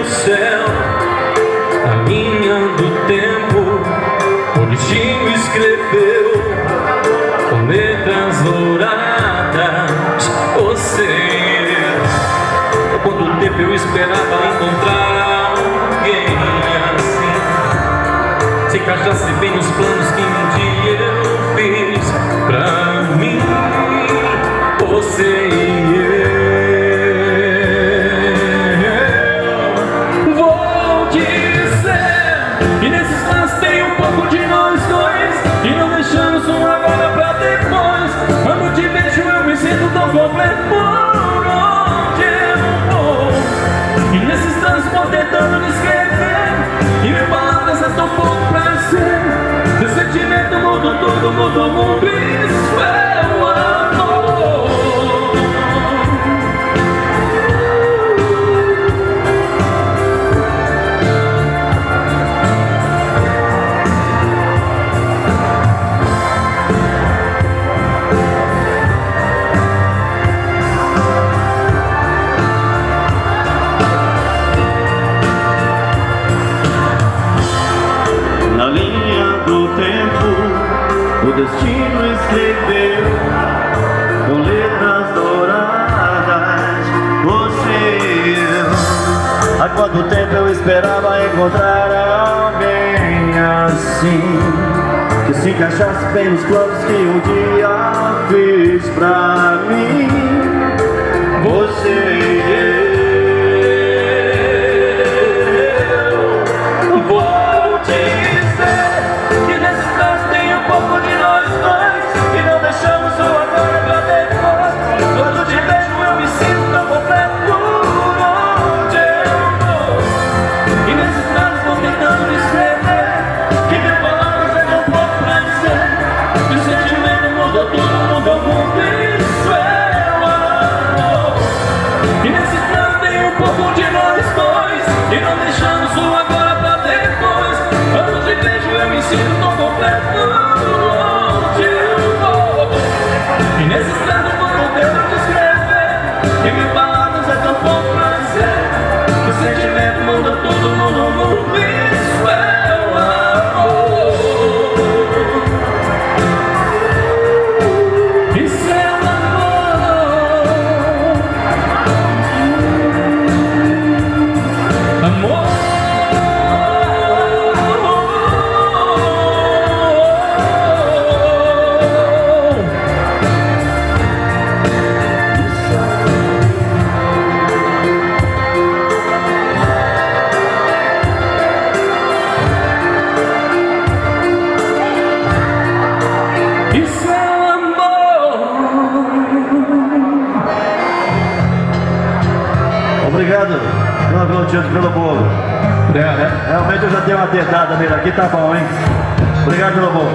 meu céu, a linha do tempo, o destino escreveu com letras douradas você e eu. Quanto tempo eu esperava encontrar alguém assim, se encaixasse bem nos planos que um dia eu fiz pra mim, você e eu. Vou dizer que nesses lances tem um pouco de nós dois, e não deixamos um agora pra depois. Quando te vejo eu me sinto tão completo por onde eu vou. E nesses lances vou tentando descrever, e minhas palavras é tão pouco pra ser. Meu sentimento muda tudo, muda o mundo, isso é o amor. Na linha do tempo, o destino escreveu com letras douradas você e eu. Há quanto tempo eu esperava encontrar alguém assim, que se encaixasse bem nos planos que um dia fiz pra mim, você e eu. Vou dizer que nesses planos tem um pouco de nós dois, e não deixamos o agora pra depois. Quando te vejo eu me sinto tão completo por onde eu vou. E nesses planos vou tentando descrever, que minhas palavras é tão pouco pra dizer. Que o sentimento muda tudo, muda o mundo, isso é o amor. E nesses planos tem um pouco de nós dois, e não deixamos o agora pra depois. Quando te vejo eu me sinto tão completo por onde eu vou. E nesses planos vou tentando descrever, que minhas palavras é tão pouco pra dizer. Que o sentimento muda tudo, muda o mundo, isso é o amor. Isso é o amor. Amor. Isso é o amor. Obrigado pela Valtinho pelo bolo. Obrigado, né? Realmente eu já tenho uma dedada nele aqui, tá bom, hein? Obrigado pelo bolo.